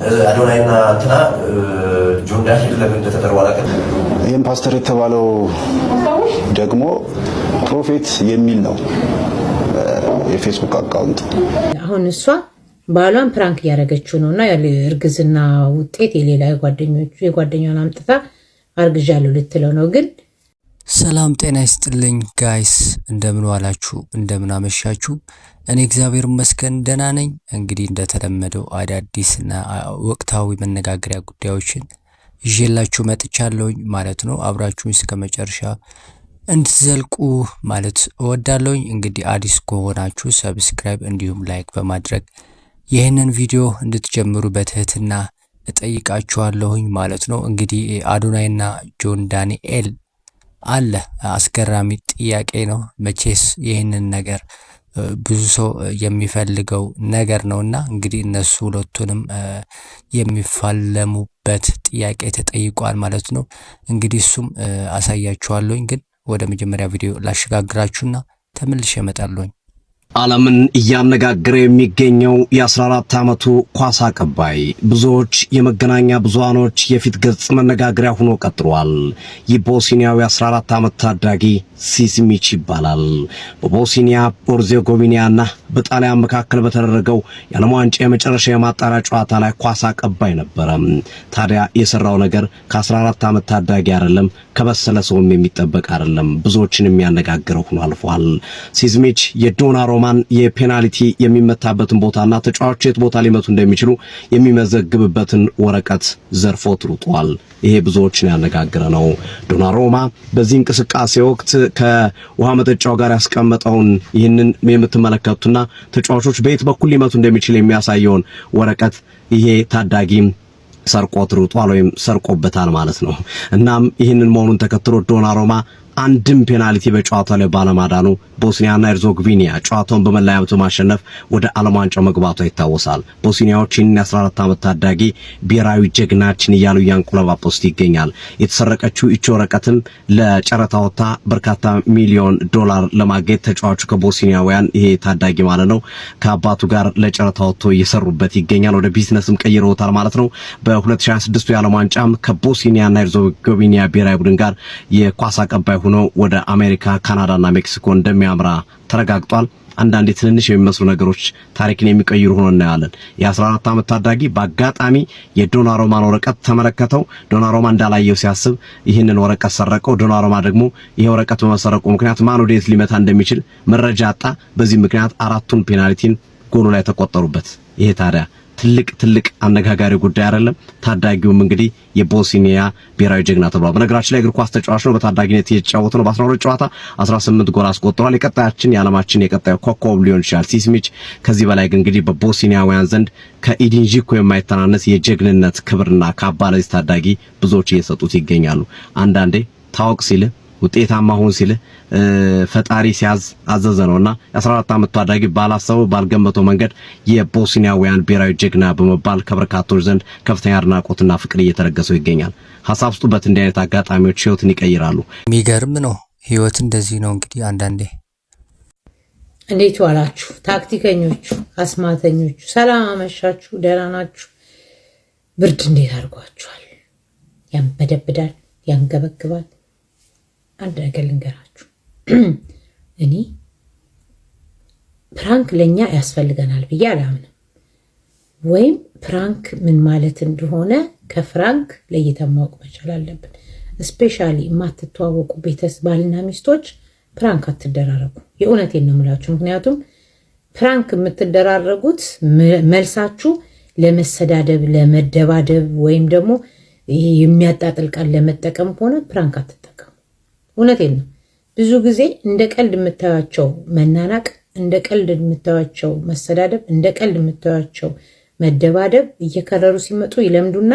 አዶናይና እንትና ጆን ዳንኤል ለምን እንደተጠሩ አላውቅም። ይህም ፓስተር የተባለው ደግሞ ፕሮፌት የሚል ነው የፌስቡክ አካውንት። አሁን እሷ ባሏን ፕራንክ እያደረገችው ነውና ያለ እርግዝና ውጤት የሌላ የጓደኛዋን አምጥታ አርግዣለሁ ልትለው ነው። ግን ሰላም ጤና ይስጥልኝ ጋይስ፣ እንደምን ዋላችሁ እንደምን አመሻችሁ? እኔ እግዚአብሔር ይመስገን ደህና ነኝ። እንግዲህ እንደተለመደው አዳዲስና ወቅታዊ መነጋገሪያ ጉዳዮችን ይዤላችሁ መጥቻለሁኝ ማለት ነው። አብራችሁኝ እስከ መጨረሻ እንድትዘልቁ ማለት እወዳለሁኝ። እንግዲህ አዲስ ከሆናችሁ ሰብስክራይብ እንዲሁም ላይክ በማድረግ ይህንን ቪዲዮ እንድትጀምሩ በትህትና እጠይቃችኋለሁኝ ማለት ነው። እንግዲህ አዶናይና ጆን ዳንኤል አለ አስገራሚ ጥያቄ ነው። መቼስ ይህንን ነገር ብዙ ሰው የሚፈልገው ነገር ነውና እንግዲህ እነሱ ሁለቱንም የሚፋለሙበት ጥያቄ ተጠይቋል ማለት ነው። እንግዲህ እሱም አሳያችኋለሁኝ። ግን ወደ መጀመሪያ ቪዲዮ ላሸጋግራችሁና ተመልሼ እመጣለሁኝ። ዓለምን እያነጋገረ የሚገኘው የ14 ዓመቱ ኳስ አቀባይ ብዙዎች የመገናኛ ብዙሃኖች የፊት ገጽ መነጋገሪያ ሆኖ ቀጥሏል። ይህ ቦስኒያዊ 14 ዓመት ታዳጊ ሲስሚች ይባላል። በቦስኒያ ሄርዜጎቪናና በጣሊያን መካከል በተደረገው የዓለም ዋንጫ የመጨረሻ የማጣሪያ ጨዋታ ላይ ኳስ አቀባይ ነበረ። ታዲያ የሰራው ነገር ከ14 ዓመት ታዳጊ አይደለም፣ ከበሰለ ሰውም የሚጠበቅ አይደለም። ብዙዎችን የሚያነጋግረው ሆኖ አልፏል። ሲስሚች የዶናሩማን የፔናልቲ የሚመታበትን ቦታና ተጫዋቾች የት ቦታ ሊመቱ እንደሚችሉ የሚመዘግብበትን ወረቀት ዘርፎት ሩጧል። ይሄ ብዙዎችን ያነጋገረ ነው። ዶናሩማ በዚህ እንቅስቃሴ ወቅት ከውሃ መጠጫው ጋር ያስቀመጠውን ይህንን የምትመለከቱና ተጫዋቾች በየት በኩል ሊመቱ እንደሚችል የሚያሳየውን ወረቀት ይሄ ታዳጊም ሰርቆት ሩጧል ወይም ሰርቆበታል ማለት ነው። እናም ይህንን መሆኑን ተከትሎ ዶናሩማ አንድም ፔናልቲ በጨዋታው ላይ ባለማዳኑ ቦስኒያና ሄርዜጎቪና ጨዋታውን በመለያ ምት ማሸነፍ ወደ ዓለም ዋንጫው መግባቷ ይታወሳል። ቦስኒያዎች ይህንን 14 ዓመት ታዳጊ ብሔራዊ ጀግናችን እያሉ ያንቆለባበሱት ይገኛል። የተሰረቀችው ይህች ወረቀትም ለጨረታ ወጣ በርካታ ሚሊዮን ዶላር ለማግኘት ተጫዋቹ ከቦስኒያውያን ይሄ ታዳጊ ማለት ነው ከአባቱ ጋር ለጨረታ ወጥቶ እየሰሩበት ይገኛል። ወደ ቢዝነስም ቀይረውታል ማለት ነው። በ2026 የዓለም ዋንጫም ከቦስኒያና ሄርዜጎቪና ብሔራዊ ቡድን ጋር የኳስ አቀባይ ሆኖ ወደ አሜሪካ፣ ካናዳና ሜክሲኮ እንደሚያምራ ተረጋግጧል። አንዳንድ ትንንሽ የሚመስሉ ነገሮች ታሪክን የሚቀይሩ ሆኖ እናያለን። የ14 ዓመት ታዳጊ በአጋጣሚ የዶናሩማን ወረቀት ተመለከተው። ዶናሩማ እንዳላየው ሲያስብ ይህንን ወረቀት ሰረቀው። ዶናሩማ ደግሞ ይሄ ወረቀት በመሰረቁ ምክንያት ማን ወዴት ሊመታ እንደሚችል መረጃ አጣ። በዚህ ምክንያት አራቱን ፔናልቲን ጎሉ ላይ ተቆጠሩበት። ይሄ ታዲያ ትልቅ አነጋጋሪ ጉዳይ አይደለም። ታዳጊውም እንግዲህ የቦስኒያ ብሔራዊ ጀግና ተብሏል። በነገራችን ላይ እግር ኳስ ተጫዋች ነው። በታዳጊነት የተጫወተ ነው። በ12 ጨዋታ 18 ጎል አስቆጥሯል። የቀጣያችን የዓለማችን የቀጣዩ ኮከብ ሊሆን ይችላል ሲስሚች። ከዚህ በላይ ግን እንግዲህ በቦስኒያውያን ዘንድ ከኢዲን ዚኮ የማይተናነስ የጀግንነት ክብርና ካባ ለዚህ ታዳጊ ብዙዎች እየሰጡት ይገኛሉ። አንዳንዴ ታወቅ ሲል ውጤታማ ሆን ሲል ፈጣሪ ሲያዝ አዘዘ ነውና የ14 ዓመት ታዳጊ ባላሰበው ባልገመተው መንገድ የቦስኒያውያን ብሔራዊ ጀግና በመባል ከበርካቶች ዘንድ ከፍተኛ አድናቆትና ፍቅር እየተረገሰው ይገኛል። ሐሳብ ስጡበት። እንዲህ አይነት አጋጣሚዎች ህይወትን ይቀይራሉ። የሚገርም ነው። ህይወት እንደዚህ ነው እንግዲህ አንዳንዴ። እንዴት ዋላችሁ ታክቲከኞቹ፣ አስማተኞቹ? ሰላም አመሻችሁ? ደህና ናችሁ? ብርድ እንዴት አድርጓችኋል? ያንበደብዳል፣ ያንገበግባል። አንድ ነገር ልንገራችሁ። እኔ ፕራንክ ለኛ ያስፈልገናል ብዬ አላምንም። ወይም ፕራንክ ምን ማለት እንደሆነ ከፍራንክ ለይተን ማወቅ መቻል አለብን። ስፔሻሊ የማትተዋወቁ ቤተሰብ ባልና ሚስቶች ፕራንክ አትደራረጉ። የእውነቴን ነው የምላችሁ። ምክንያቱም ፕራንክ የምትደራረጉት መልሳችሁ ለመሰዳደብ፣ ለመደባደብ ወይም ደግሞ ይሄ የሚያጣጥል ቃል ለመጠቀም ከሆነ ፕራንክ አትጠቀሙ። እውነቴን ነው። ብዙ ጊዜ እንደ ቀልድ የምታዩቸው መናናቅ፣ እንደ ቀልድ የምታዩቸው መሰዳደብ፣ እንደ ቀልድ የምታዩቸው መደባደብ እየከረሩ ሲመጡ ይለምዱና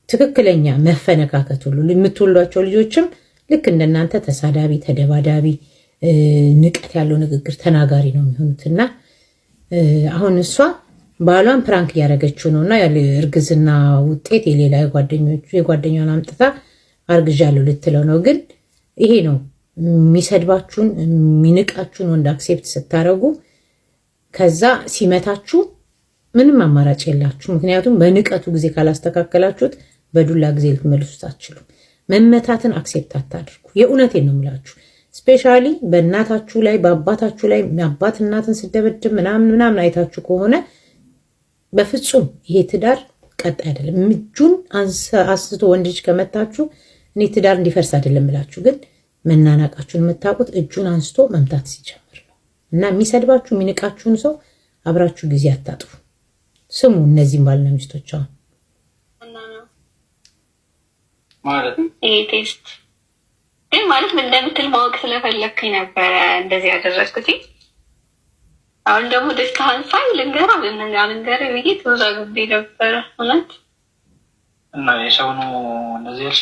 ትክክለኛ መፈነካከት ሁሉ የምትወሏቸው ልጆችም ልክ እንደናንተ ተሳዳቢ፣ ተደባዳቢ፣ ንቀት ያለው ንግግር ተናጋሪ ነው የሚሆኑትና አሁን እሷ ባሏን ፕራንክ እያደረገችው ነውና ያለ እርግዝና ውጤት የሌላ የጓደኛዋን አምጥታ አርግዣለሁ ልትለው ነው። ግን ይሄ ነው የሚሰድባችሁን የሚንቃችሁን ወንድ አክሴፕት ስታረጉ ከዛ ሲመታችሁ ምንም አማራጭ የላችሁ። ምክንያቱም በንቀቱ ጊዜ ካላስተካከላችሁት በዱላ ጊዜ ልትመልሱት አትችሉም። መመታትን አክሴፕት አታድርጉ። የእውነቴን ነው የምላችሁ። ስፔሻሊ በእናታችሁ ላይ በአባታችሁ ላይ አባት እናትን ስደበድብ ምናምን አይታችሁ ከሆነ በፍጹም ይሄ ትዳር ቀጥ አይደለም። እጁን አንስቶ ወንድ ልጅ ከመታችሁ እኔ ትዳር እንዲፈርስ አይደለም እላችሁ፣ ግን መናናቃችሁን የምታውቁት እጁን አንስቶ መምታት ሲጀምር ነው። እና የሚሰድባችሁ የሚንቃችሁን ሰው አብራችሁ ጊዜ አታጥፉ። ስሙ እነዚህም ባልና ሚስቶች አሁን ማለት ይሄ ቴስት ግን ማለት ምን እንደምትል ማወቅ ስለፈለግኩኝ ነበረ እንደዚህ ያደረግኩት። አሁን ደግሞ ደስታህን ሳይ ልንገራ ብዬ ተወዛግቤ ነበረ እውነት። እና የሰው ነው እንደዚህ ያልሽ?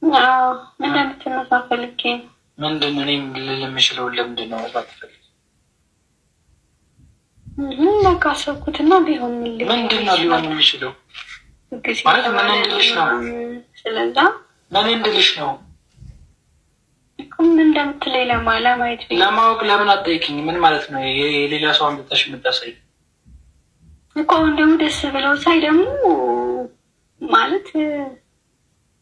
ምን እንደምትነሳ ፈልጌ ነው። ምንድን ነው እኔም ልል የምችለው ለምንድን ነው መስራት ፈልጌ? በቃ አሰብኩትና ቢሆን ምንድን ነው ሊሆን የሚችለው ማለት ምን እንድልሽ ነው? ስለዛ ምን እንድልሽ ነው? ምን እንደምትለኝ ለማየት ለማወቅ ለምን አትጠይቂኝ? ምን ማለት ነው? የሌላ ሰው አምጥተሽ የምታሳይ እኮ አሁን ደግሞ ደስ ብለው ሳይ ደግሞ ማለት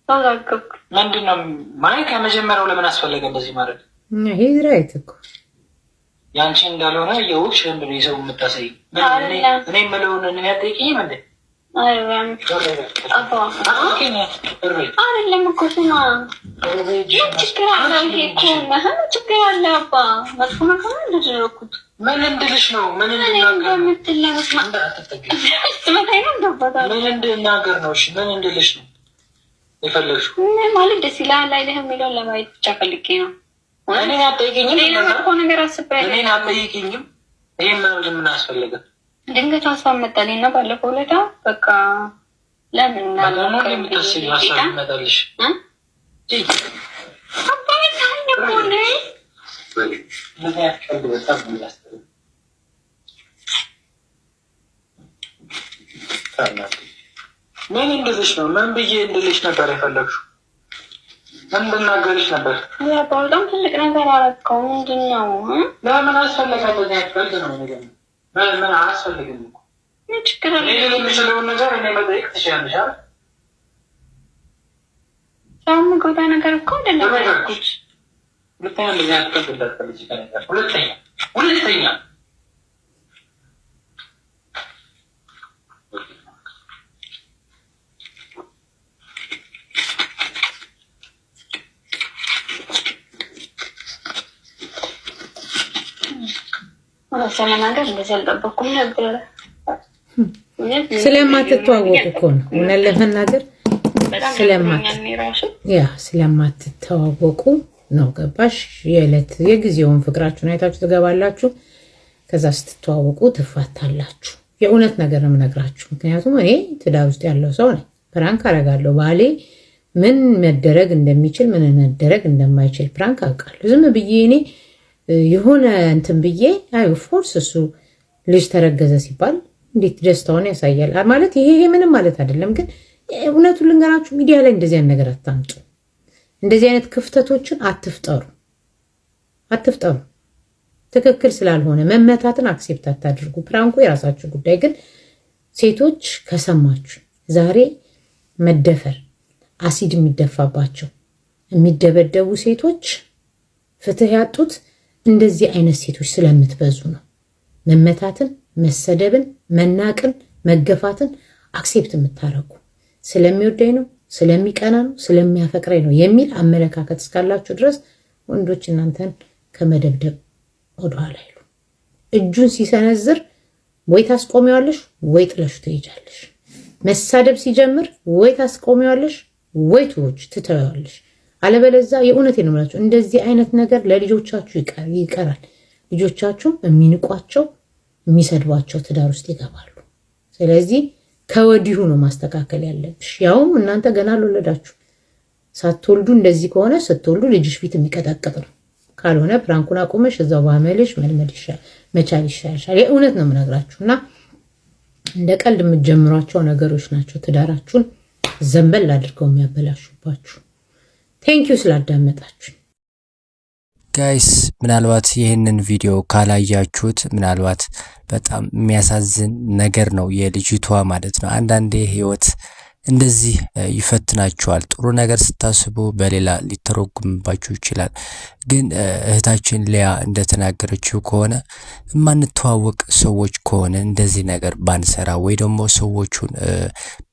ተወዛገብኩ። ምንድን ነው ማለት ከመጀመሪያው ለምን አስፈለገ እንደዚህ ማድረግ? ይሄ ራይት እኮ ያንቺ እንዳልሆነ የውሽ ለምንድን ነው የሰው የምታሳይ? እኔ የምለውን እኔ አትጠይቂኝም እንዴ? አይደለም እኮ ስማ፣ ችግር አለ እኮ ችግር አለ አባ። መጥፎ ነገር እንደደረኩት ምን እንድልሽ ነው? ምን እንድናገር ነው? ምን እንድናገር ነው? እሺ ምን እንድልሽ ነው የፈለግሽው? ማለት ደስ ይላል አይልህም የሚለውን ለማየት ብቻ ፈልጌ ነው። እኔን አትጠይቂኝም? ሌላ መጥፎ ነገር አስቤ እኔን አትጠይቂኝም? ይሄን ምን አስፈለገ? ድንገት ሀሳብ መጣልኝ እና ባለፈው ዕለት በቃ ለምን የምታስቢ ሀሳብ ይመጣልሽ? ምን እንድልሽ ነው? ምን ብዬ እንድልሽ ነበር የፈለግሽው? ምን እንድናገርሽ ነበር? በጣም ትልቅ ነገር አደረገው። ምንድን ነው? ለምን አስፈለገ? ቀልድ ነው ነገር ምን አያስፈልግም እኮ ችግር አለ። እኔ የምችለውን ነገር እኔ መጠየቅ ትችላለሽ አይደል? ሰው የምጎዳ ነገር እኮ አይደለም ያልኩት። ሁለተኛ እንደዚህ አትቀልድ እንዳትቀልጂ ከነገር ሁለተኛ ስለማናገር እንደዚህ አልጠበኩም ነበር። ስለማትተዋወቁ እኮ ነው እውነት ለመናገር ስለማትተዋወቁ ነው። ገባሽ? የዕለት የጊዜውን ፍቅራችሁን አይታችሁ ትገባላችሁ። ከዛ ስትተዋወቁ ትፋታላችሁ። የእውነት ነገር ነው የምነግራችሁ። ምክንያቱም እኔ ትዳር ውስጥ ያለው ሰው ነኝ። ፕራንክ አደርጋለሁ። ባሌ ምን መደረግ እንደሚችል ምን መደረግ እንደማይችል ፕራንክ አውቃለሁ። ዝም ብዬ እኔ የሆነ እንትን ብዬ ኦፍኮርስ እሱ ልጅ ተረገዘ ሲባል እንዴት ደስታውን ያሳያል ማለት ይሄ ምንም ማለት አይደለም። ግን እውነቱን ልንገራችሁ፣ ሚዲያ ላይ እንደዚህ አይነት ነገር አታምጡ። እንደዚህ አይነት ክፍተቶችን አትፍጠሩ። ትክክል ስላልሆነ መመታትን አክሴፕት አታድርጉ። ፕራንኩ የራሳችሁ ጉዳይ። ግን ሴቶች ከሰማችሁ ዛሬ መደፈር፣ አሲድ የሚደፋባቸው የሚደበደቡ ሴቶች ፍትህ ያጡት እንደዚህ አይነት ሴቶች ስለምትበዙ ነው። መመታትን፣ መሰደብን፣ መናቅን፣ መገፋትን አክሴፕት የምታረጉ ስለሚወደኝ ነው፣ ስለሚቀና ነው፣ ስለሚያፈቅረኝ ነው የሚል አመለካከት እስካላችሁ ድረስ ወንዶች እናንተን ከመደብደብ ወደኋላ አይሉ። እጁን ሲሰነዝር ወይ ታስቆሚዋለሽ ወይ ጥለሽ ትሄጃለሽ። መሳደብ ሲጀምር ወይ ታስቆሚዋለሽ ወይ ትተዋለሽ። አለበለዛ የእውነቴን ነው የምላችሁ እንደዚህ አይነት ነገር ለልጆቻችሁ ይቀራል። ልጆቻችሁም የሚንቋቸው የሚሰድቧቸው ትዳር ውስጥ ይገባሉ። ስለዚህ ከወዲሁ ነው ማስተካከል ያለብሽ። ያውም እናንተ ገና አልወለዳችሁ ሳትወልዱ እንደዚህ ከሆነ ስትወልዱ ልጅሽ ፊት የሚቀጠቅጥ ነው። ካልሆነ ፕራንኩን አቁመሽ እዛው ባመልሽ መልመድ መቻል ይሻልሻል። የእውነት ነው የምነግራችሁ እና እንደ ቀልድ የምትጀምሯቸው ነገሮች ናቸው ትዳራችሁን ዘንበል አድርገው የሚያበላሹባችሁ። ቴንኪዩ ስላዳመጣችሁ። ጋይስ ምናልባት ይህንን ቪዲዮ ካላያችሁት ምናልባት በጣም የሚያሳዝን ነገር ነው የልጅቷ ማለት ነው። አንዳንዴ ህይወት እንደዚህ ይፈትናችኋል። ጥሩ ነገር ስታስቡ በሌላ ሊተረጉምባችሁ ይችላል። ግን እህታችን ሊያ እንደተናገረችው ከሆነ የማንተዋወቅ ሰዎች ከሆነ እንደዚህ ነገር ባንሰራ ወይ ደግሞ ሰዎቹን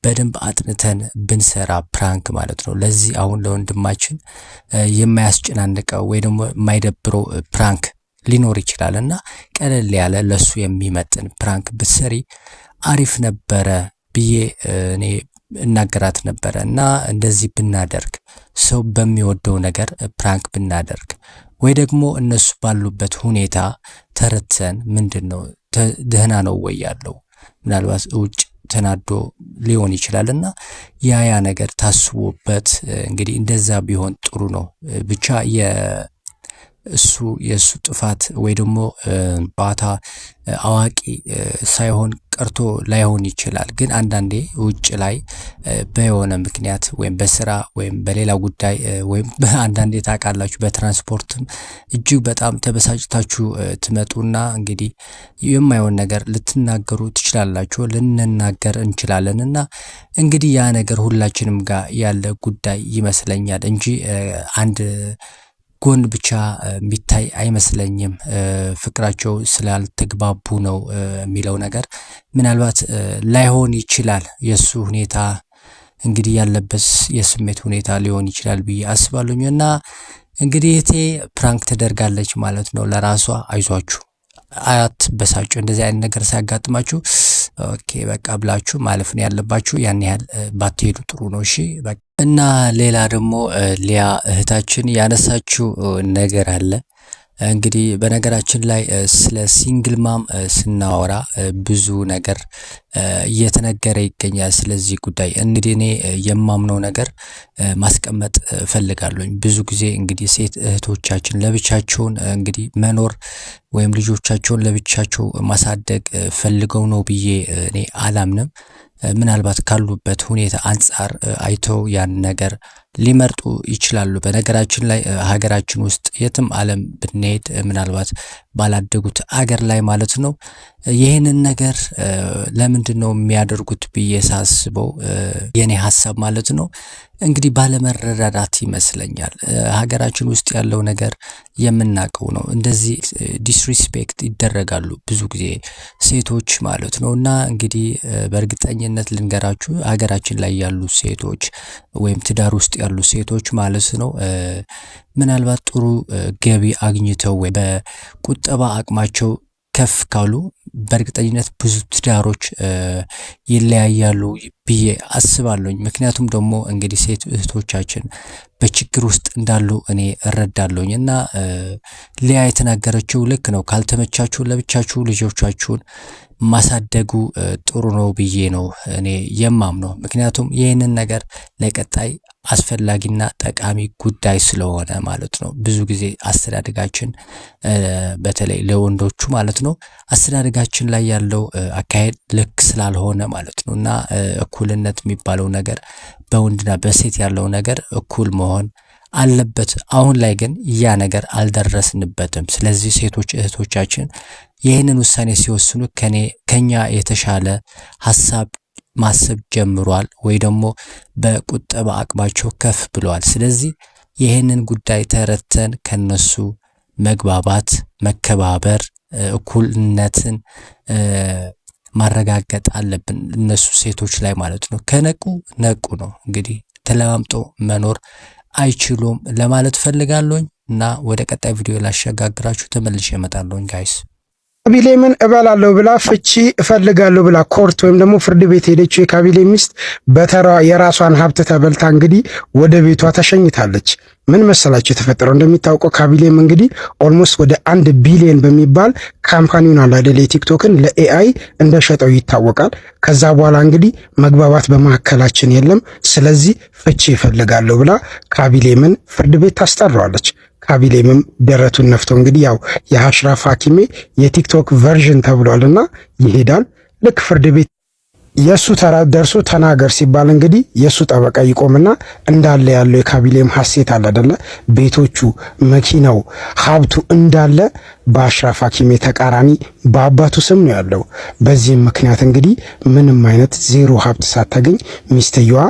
በደንብ አጥንተን ብንሰራ ፕራንክ ማለት ነው። ለዚህ አሁን ለወንድማችን የማያስጨናንቀው ወይ ደግሞ የማይደብረው ፕራንክ ሊኖር ይችላል እና ቀለል ያለ ለሱ የሚመጥን ፕራንክ ብትሰሪ አሪፍ ነበረ ብዬ እኔ እናገራት ነበረ እና እንደዚህ ብናደርግ ሰው በሚወደው ነገር ፕራንክ ብናደርግ ወይ ደግሞ እነሱ ባሉበት ሁኔታ ተረተን ምንድነው ደህና ነው ወይ ያለው ምናልባት ውጭ ተናዶ ሊሆን ይችላልና ያ ነገር ታስቦበት እንግዲህ እንደዛ ቢሆን ጥሩ ነው። ብቻ የሱ ጥፋት ወይ ደግሞ ባታ አዋቂ ሳይሆን ቀርቶ ላይሆን ይችላል። ግን አንዳንዴ ውጭ ላይ በየሆነ ምክንያት ወይም በስራ ወይም በሌላ ጉዳይ ወይም አንዳንዴ ታውቃላችሁ በትራንስፖርትም እጅግ በጣም ተበሳጭታችሁ ትመጡና እንግዲህ የማይሆን ነገር ልትናገሩ ትችላላችሁ፣ ልንናገር እንችላለንና እንግዲህ ያ ነገር ሁላችንም ጋር ያለ ጉዳይ ይመስለኛል እንጂ አንድ ጎን ብቻ የሚታይ አይመስለኝም። ፍቅራቸው ስላልተግባቡ ነው የሚለው ነገር ምናልባት ላይሆን ይችላል። የሱ ሁኔታ እንግዲህ ያለበት የስሜት ሁኔታ ሊሆን ይችላል ብዬ አስባለሁና እንግዲህ እቴ ፕራንክ ተደርጋለች ማለት ነው። ለራሷ አይዟችሁ አትበሳጩ። እንደዚህ አይነት ነገር ሲያጋጥማችሁ ኦኬ በቃ ብላችሁ ማለፍ ነው ያለባችሁ። ያን ያህል ባትሄዱ ጥሩ ነው። እሺ በቃ እና ሌላ ደግሞ ሊያ እህታችን ያነሳችው ነገር አለ። እንግዲህ በነገራችን ላይ ስለ ሲንግል ማም ስናወራ ብዙ ነገር እየተነገረ ይገኛል። ስለዚህ ጉዳይ እንግዲህ እኔ የማምነው ነገር ማስቀመጥ ፈልጋለሁ። ብዙ ጊዜ እንግዲህ ሴት እህቶቻችን ለብቻቸውን እንግዲህ መኖር ወይም ልጆቻቸውን ለብቻቸው ማሳደግ ፈልገው ነው ብዬ እኔ አላምንም። ምናልባት ካሉበት ሁኔታ አንፃር አይተው ያን ነገር ሊመርጡ ይችላሉ። በነገራችን ላይ ሀገራችን ውስጥ የትም ዓለም ብንሄድ ምናልባት ባላደጉት አገር ላይ ማለት ነው ይህንን ነገር ለምንድነው የሚያደርጉት ብዬ ሳስበው የኔ ሐሳብ ማለት ነው እንግዲህ ባለመረዳዳት ይመስለኛል። ሀገራችን ውስጥ ያለው ነገር የምናውቀው ነው። እንደዚህ ዲስሪስፔክት ይደረጋሉ ብዙ ጊዜ ሴቶች ማለት ነውና እንግዲህ በእርግጠኝነት ልንገራችሁ ሀገራችን ላይ ያሉ ሴቶች ወይም ትዳር ውስጥ ያሉ ሴቶች ማለት ነው ምናልባት ጥሩ ገቢ አግኝተው ወይ በቁጠባ አቅማቸው ከፍ ካሉ በእርግጠኝነት ብዙ ትዳሮች ይለያያሉ ብዬ አስባለሁኝ። ምክንያቱም ደግሞ እንግዲህ ሴት እህቶቻችን በችግር ውስጥ እንዳሉ እኔ እረዳለሁኝ እና ሊያ የተናገረችው ልክ ነው። ካልተመቻችሁ ለብቻችሁ ልጆቻችሁን ማሳደጉ ጥሩ ነው ብዬ ነው እኔ የማምነው። ምክንያቱም ይህንን ነገር ለቀጣይ አስፈላጊና ጠቃሚ ጉዳይ ስለሆነ ማለት ነው። ብዙ ጊዜ አስተዳደጋችን በተለይ ለወንዶቹ ማለት ነው አስተዳደጋችን ላይ ያለው አካሄድ ልክ ስላልሆነ ማለት ነውና እኩልነት የሚባለው ነገር በወንድና በሴት ያለው ነገር እኩል መሆን አለበት። አሁን ላይ ግን ያ ነገር አልደረስንበትም። ስለዚህ ሴቶች እህቶቻችን ይህንን ውሳኔ ሲወስኑ ከኛ የተሻለ ሐሳብ ማሰብ ጀምሯል ወይ ደግሞ በቁጠባ አቅማቸው ከፍ ብለዋል። ስለዚህ ይህንን ጉዳይ ተረተን ከነሱ መግባባት፣ መከባበር፣ እኩልነትን ማረጋገጥ አለብን እነሱ ሴቶች ላይ ማለት ነው። ከነቁ ነቁ ነው እንግዲህ ተለማምጦ መኖር አይችሉም ለማለት ፈልጋለሁኝ እና ወደ ቀጣይ ቪዲዮ ላሸጋግራችሁ ተመልሼ እመጣለሁኝ ጋይስ። ካቢሌምን እበላለሁ ብላ ፍቺ እፈልጋለሁ ብላ ኮርት ወይም ደግሞ ፍርድ ቤት ሄደችው የካቢሌ ሚስት በተራ የራሷን ሀብት ተበልታ እንግዲህ ወደ ቤቷ ተሸኝታለች። ምን መሰላችሁ የተፈጠረው? እንደሚታወቀው ካቢሌም እንግዲህ ኦልሞስት ወደ 1 ቢሊዮን በሚባል ካምፓኒውን አላደለ ቲክቶክን ለኤአይ እንደሸጠው ይታወቃል። ከዛ በኋላ እንግዲህ መግባባት በመካከላችን የለም፣ ስለዚህ ፍቺ እፈልጋለሁ ብላ ካቢሌምን ፍርድ ቤት ታስጠራዋለች። ካቢሌምም ደረቱን ነፍቶ እንግዲህ ያው የአሽራፍ ሐኪሜ የቲክቶክ ቨርዥን ተብሏልና ይሄዳል። ልክ ፍርድ ቤት የሱ ተራ ደርሶ ተናገር ሲባል እንግዲህ የሱ ጠበቃ ይቆምና እንዳለ ያለው የካቢሌም ሀሴት አለ አይደለ? ቤቶቹ፣ መኪናው፣ ሀብቱ እንዳለ በአሽራፍ ሀኪሜ ተቃራኒ በአባቱ ስም ነው ያለው። በዚህም ምክንያት እንግዲህ ምንም አይነት ዜሮ ሀብት ሳታገኝ ሚስትየዋ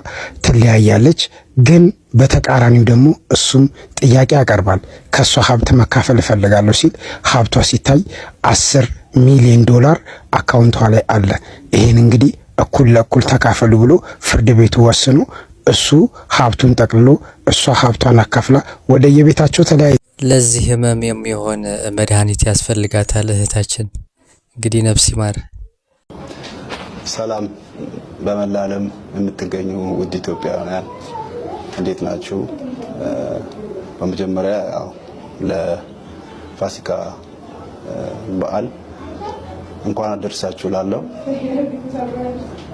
ትለያያለች። ግን በተቃራኒው ደግሞ እሱም ጥያቄ ያቀርባል። ከሷ ሀብት መካፈል እፈልጋለሁ ሲል ሀብቷ ሲታይ 10 ሚሊዮን ዶላር አካውንቷ ላይ አለ። ይሄን እንግዲህ እኩል ለእኩል ተካፈሉ ብሎ ፍርድ ቤቱ ወስኖ እሱ ሀብቱን ጠቅልሎ እሷ ሀብቷን አካፍላ ወደ የቤታቸው ተለያዩ። ለዚህ ህመም የሚሆን መድኃኒት ያስፈልጋታል እህታችን። እንግዲህ ነፍስ ይማር። ሰላም በመላ ዓለም የምትገኙ ውድ ኢትዮጵያውያን እንዴት ናችሁ? በመጀመሪያ ያው ለፋሲካ በዓል እንኳን አደረሳችሁ ላለው።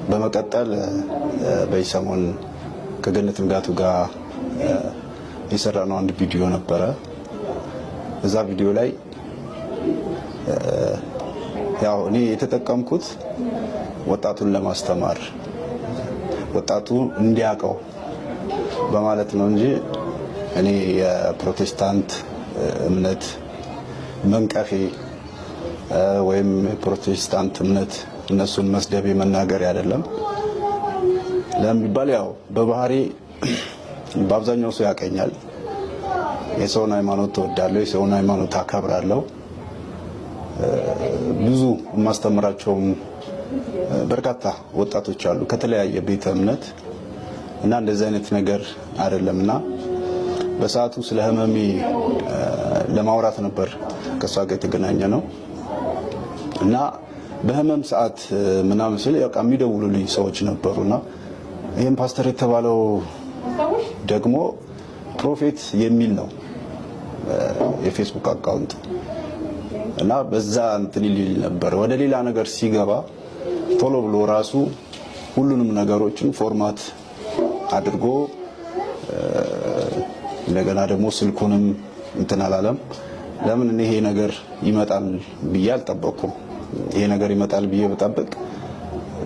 በመቀጠል በሰሞን ከገነት ንጋቱ ጋር የሰራነው አንድ ቪዲዮ ነበረ። እዛ ቪዲዮ ላይ ያው እኔ የተጠቀምኩት ወጣቱን ለማስተማር ወጣቱ እንዲያውቀው በማለት ነው እንጂ እኔ የፕሮቴስታንት እምነት መንቀፌ ወይም ፕሮቴስታንት እምነት እነሱን መስደቤ መናገር አይደለም። ለምሳሌ ያው በባህሪ በአብዛኛው ሰው ያቀኛል። የሰውን ሃይማኖት ተወዳለሁ፣ የሰውን ሃይማኖት አከብራለሁ። ብዙ የማስተምራቸውም በርካታ ወጣቶች አሉ ከተለያየ ቤተ እምነት እና እንደዚህ አይነት ነገር አይደለምና በሰዓቱ ስለ ህመሜ ለማውራት ነበር ከሷ ጋር የተገናኘ ነው። እና በህመም ሰዓት ምናምን ስለ ያው የሚደውሉልኝ ሰዎች ነበሩና ይሄን ፓስተር የተባለው ደግሞ ፕሮፌት የሚል ነው የፌስቡክ አካውንት እና በዛ እንትን ይል ነበር። ወደ ሌላ ነገር ሲገባ ቶሎ ብሎ ራሱ ሁሉንም ነገሮችን ፎርማት አድርጎ እንደገና ደግሞ ስልኩንም እንትን አላለም። ለምን ይሄ ነገር ይመጣል ብዬ አልጠበቅኩም። ይሄ ነገር ይመጣል ብዬ በጠብቅ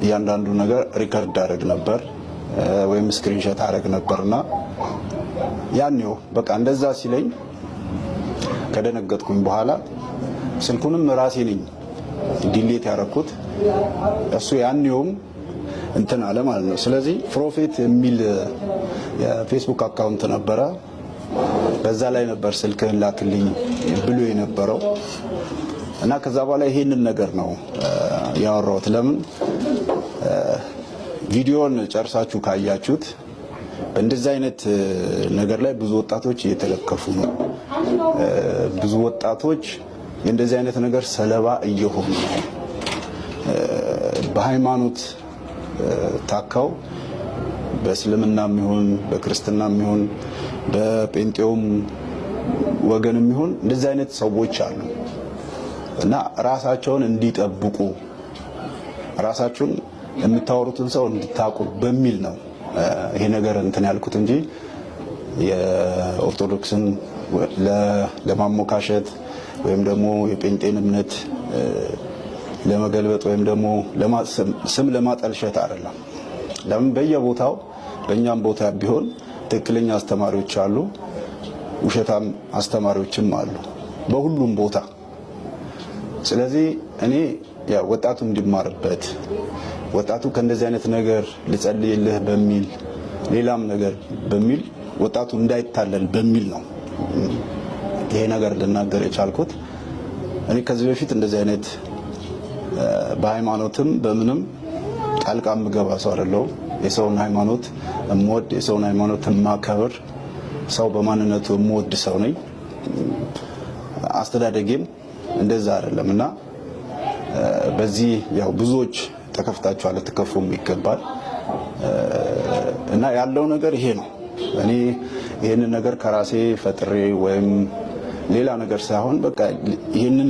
እያንዳንዱ ነገር ሪከርድ አደረግ ነበር ወይም ስክሪንሾት አደረግ ነበርና ያኔው በቃ እንደዛ ሲለኝ ከደነገጥኩኝ በኋላ ስልኩንም ራሴ ነኝ ዲሊት ያደረኩት። እሱ ያኔውም እንትን አለ ማለት ነው። ስለዚህ ፕሮፌት የሚል የፌስቡክ አካውንት ነበረ። በዛ ላይ ነበር ስልክህን ላክልኝ ብሎ የነበረው እና ከዛ በኋላ ይሄንን ነገር ነው ያወራሁት። ለምን ቪዲዮን ጨርሳችሁ ካያችሁት እንደዚህ አይነት ነገር ላይ ብዙ ወጣቶች እየተለከፉ ነው። ብዙ ወጣቶች እንደዚህ አይነት ነገር ሰለባ እየሆኑ ነው። በሃይማኖት ታካው በእስልምናም ይሁን በክርስትናም ይሁን በጴንጤውም ወገንም ይሁን እንደዚህ አይነት ሰዎች አሉ እና ራሳቸውን እንዲጠብቁ ራሳቸውን የምታወሩትን ሰው እንድታቁ በሚል ነው ይሄ ነገር እንትን ያልኩት እንጂ የኦርቶዶክስን ለማሞካሸት ወይም ደግሞ የጴንጤን እምነት ለመገልበጥ ወይም ደግሞ ስም ለማጠልሸት አይደለም። ለምን በየቦታው በእኛም ቦታ ቢሆን ትክክለኛ አስተማሪዎች አሉ፣ ውሸታም አስተማሪዎችም አሉ በሁሉም ቦታ። ስለዚህ እኔ ያው ወጣቱ እንዲማርበት ወጣቱ ከእንደዚህ አይነት ነገር ልጸልይልህ በሚል ሌላም ነገር በሚል ወጣቱ እንዳይታለል በሚል ነው ይሄ ነገር ልናገር የቻልኩት። እኔ ከዚህ በፊት እንደዚህ አይነት በሃይማኖትም በምንም ጣልቃ የምገባ ሰው አይደለሁም። የሰውን ሃይማኖት እምወድ፣ የሰውን ሃይማኖት የማከብር ሰው በማንነቱ የምወድ ሰው ነኝ። አስተዳደጌም እንደዛ አይደለም እና በዚህ ያው ብዙዎች ተከፍታችኋል፣ ተከፉም ይገባል እና ያለው ነገር ይሄ ነው። እኔ ይሄንን ነገር ከራሴ ፈጥሬ ወይም ሌላ ነገር ሳይሆን በቃ ይሄንን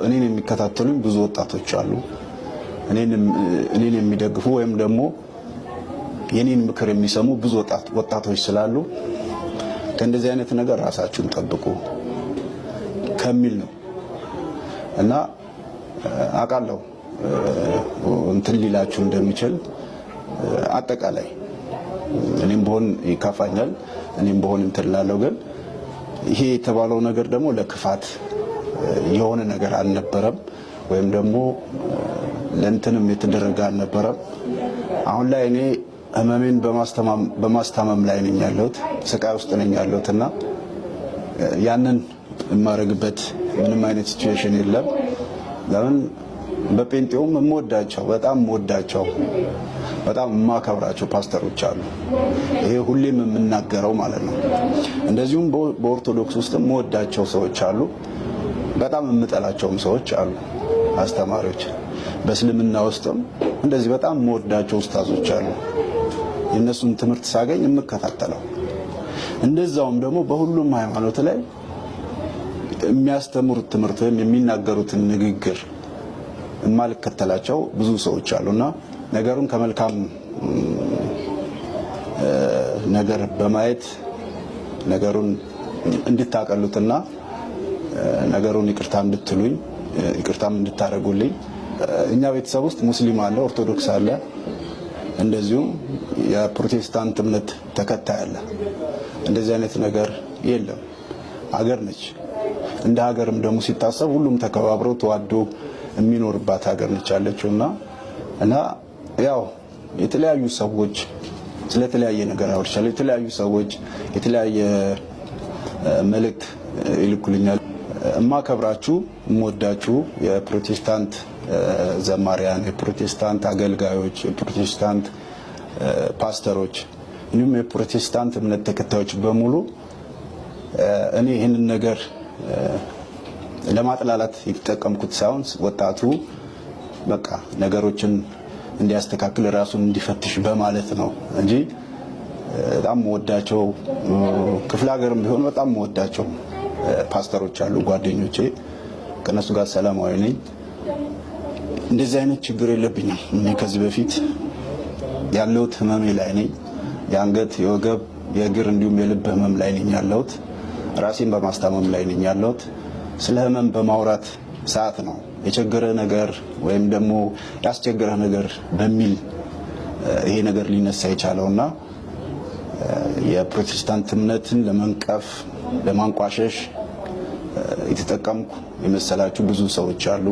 እኔን የሚከታተሉኝ ብዙ ወጣቶች አሉ። እኔን የሚደግፉ ወይም ደግሞ የኔን ምክር የሚሰሙ ብዙ ወጣቶች ስላሉ ከእንደዚህ አይነት ነገር ራሳችሁን ጠብቁ ከሚል ነው እና አውቃለሁ እንትን ሊላችሁ እንደሚችል አጠቃላይ እኔም በሆን ይካፋኛል፣ እኔም በሆን እንትን ላለው። ግን ይሄ የተባለው ነገር ደግሞ ለክፋት የሆነ ነገር አልነበረም፣ ወይም ደግሞ ለእንትንም የተደረገ አልነበረም። አሁን ላይ እኔ ህመሜን በማስታመም ላይ ነኝ ያለሁት፣ ስቃይ ውስጥ ነኝ ያለሁት እና ያንን የማደርግበት ምንም አይነት ሲቹዌሽን የለም። ለምን በጴንጤውም የምወዳቸው በጣም የማከብራቸው ፓስተሮች አሉ። ይሄ ሁሌም የምናገረው ማለት ነው። እንደዚሁም በኦርቶዶክስ ውስጥ የምወዳቸው ሰዎች አሉ፣ በጣም የምጠላቸውም ሰዎች አሉ፣ አስተማሪዎች። በእስልምና ውስጥም እንደዚህ በጣም የምወዳቸው ኡስታዞች አሉ፣ የእነሱን ትምህርት ሳገኝ የምከታተለው። እንደዛውም ደግሞ በሁሉም ሃይማኖት ላይ የሚያስተምሩት ትምህርት ወይም የሚናገሩትን ንግግር የማልከተላቸው ብዙ ሰዎች አሉና ነገሩን ከመልካም ነገር በማየት ነገሩን እንድታቀሉትና ነገሩን ይቅርታ እንድትሉኝ ይቅርታም እንድታረጉልኝ። እኛ ቤተሰብ ውስጥ ሙስሊም አለ፣ ኦርቶዶክስ አለ፣ እንደዚሁም የፕሮቴስታንት እምነት ተከታይ አለ። እንደዚህ አይነት ነገር የለም። ሀገር ነች። እንደ ሀገርም ደግሞ ሲታሰብ ሁሉም ተከባብረው ተዋዶ የሚኖርባት ሀገር ነች ያለችውና ያው የተለያዩ ሰዎች ስለተለያየ ነገር አውርቻለሁ። የተለያዩ ሰዎች የተለያየ መልእክት ይልኩልኛል። እማከብራችሁ እምወዳችሁ የፕሮቴስታንት ዘማሪያን፣ የፕሮቴስታንት አገልጋዮች፣ የፕሮቴስታንት ፓስተሮች እንዲሁም የፕሮቴስታንት እምነት ተከታዮች በሙሉ እኔ ይህንን ነገር ለማጥላላት የተጠቀምኩት ሳይሆን ወጣቱ በቃ ነገሮችን እንዲያስተካክል ራሱን እንዲፈትሽ በማለት ነው እንጂ በጣም ወዳቸው ክፍለ ሀገርም ቢሆን በጣም ወዳቸው ፓስተሮች አሉ ጓደኞቼ። ከነሱ ጋር ሰላማዊ ነኝ። እንደዚህ አይነት ችግር የለብኝም። እኔ ከዚህ በፊት ያለሁት ህመሜ ላይ ነኝ። የአንገት፣ የወገብ፣ የእግር እንዲሁም የልብ ህመም ላይ ነኝ ያለሁት። ራሴን በማስታመም ላይ ነኝ ያለሁት። ስለ ህመም በማውራት ሰዓት ነው የቸገረ ነገር ወይም ደግሞ ያስቸገረ ነገር በሚል ይሄ ነገር ሊነሳ የቻለውና የፕሮቴስታንት እምነትን ለመንቀፍ ለማንቋሸሽ የተጠቀምኩ የመሰላችሁ ብዙ ሰዎች አሉ።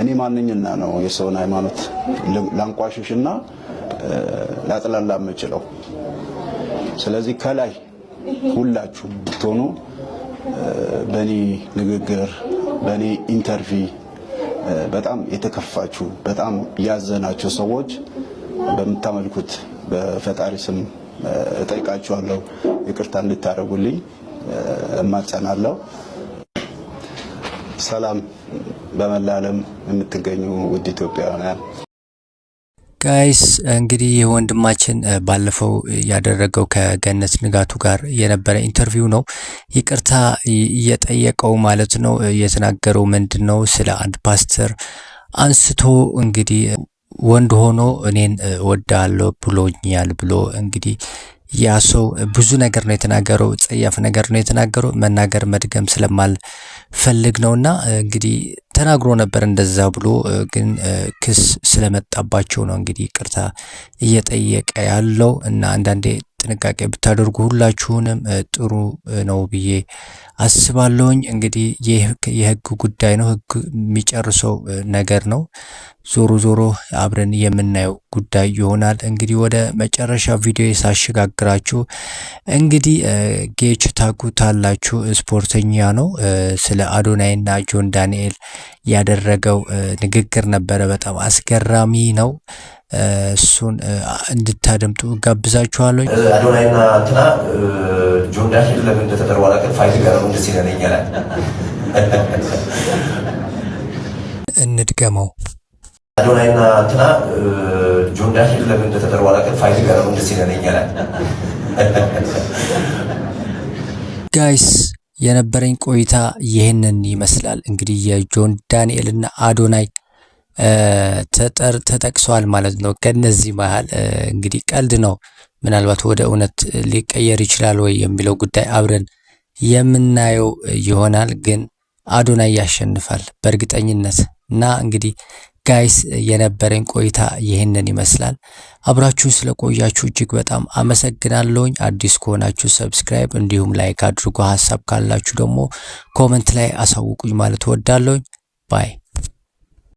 እኔ ማንኝና ነው የሰውን ሃይማኖት ላንቋሸሽና ላጥላላ የምችለው? ስለዚህ ከላይ ሁላችሁ ብትሆኑ በእኔ ንግግር በእኔ ኢንተርቪው በጣም የተከፋችሁ በጣም ያዘናችሁ ሰዎች በምታመልኩት በፈጣሪ ስም እጠይቃችኋለሁ፣ ይቅርታ እንድታደርጉልኝ እማጸናለሁ። ሰላም በመላ ዓለም የምትገኙ ውድ ኢትዮጵያውያን ጋይስ እንግዲህ ወንድማችን ባለፈው ያደረገው ከገነት ንጋቱ ጋር የነበረ ኢንተርቪው ነው። ይቅርታ እየጠየቀው ማለት ነው። የተናገረው ምንድነው? ስለ አንድ ፓስተር አንስቶ እንግዲህ ወንድ ሆኖ እኔን ወዳለው ብሎኛል ብሎ እንግዲህ ያ ሰው ብዙ ነገር ነው የተናገረው፣ ጸያፍ ነገር ነው የተናገረው። መናገር መድገም ስለማልፈልግ ነውና እንግዲህ ተናግሮ ነበር እንደዛ ብሎ፣ ግን ክስ ስለመጣባቸው ነው እንግዲህ ይቅርታ እየጠየቀ ያለው እና አንዳንዴ ጥንቃቄ ብታደርጉ ሁላችሁንም ጥሩ ነው ብዬ አስባለሁኝ። እንግዲህ የህግ ጉዳይ ነው፣ ህግ የሚጨርሰው ነገር ነው። ዞሮ ዞሮ አብረን የምናየው ጉዳይ ይሆናል። እንግዲህ ወደ መጨረሻ ቪዲዮ ሳሸጋግራችሁ እንግዲህ ጌች ታውቁታላችሁ፣ ስፖርተኛ ነው። ስለ አዶናይና ጆን ዳንኤል ያደረገው ንግግር ነበረ፣ በጣም አስገራሚ ነው። እሱን እንድታደምጡ ጋብዛችኋለሁ። አዶናይና እንትና ጆን ዳንኤል ለምን እንደተጠሩ አላውቅም። ፋይት ጋር ነው እንደዚህ ያለኛል። እንድገመው። አዶናይና እንትና ጆን ዳንኤል ለምን እንደተጠሩ አላውቅም። ፋይት ጋር ነው እንደዚህ ያለኛል። ጋይስ የነበረኝ ቆይታ ይህንን ይመስላል። እንግዲህ የጆን ዳንኤል እና አዶናይ ተጠቅሷል ማለት ነው። ከነዚህ መሃል እንግዲህ ቀልድ ነው፣ ምናልባት ወደ እውነት ሊቀየር ይችላል ወይ የሚለው ጉዳይ አብረን የምናየው ይሆናል። ግን አዶናይ ያሸንፋል በእርግጠኝነት። እና እንግዲህ ጋይስ የነበረኝ ቆይታ ይሄንን ይመስላል። አብራችሁን ስለቆያችሁ እጅግ በጣም አመሰግናለሁኝ። አዲስ ከሆናችሁ ሰብስክራይብ እንዲሁም ላይክ አድርጉ። ሐሳብ ካላችሁ ደግሞ ኮሜንት ላይ አሳውቁኝ ማለት እወዳለሁኝ። ባይ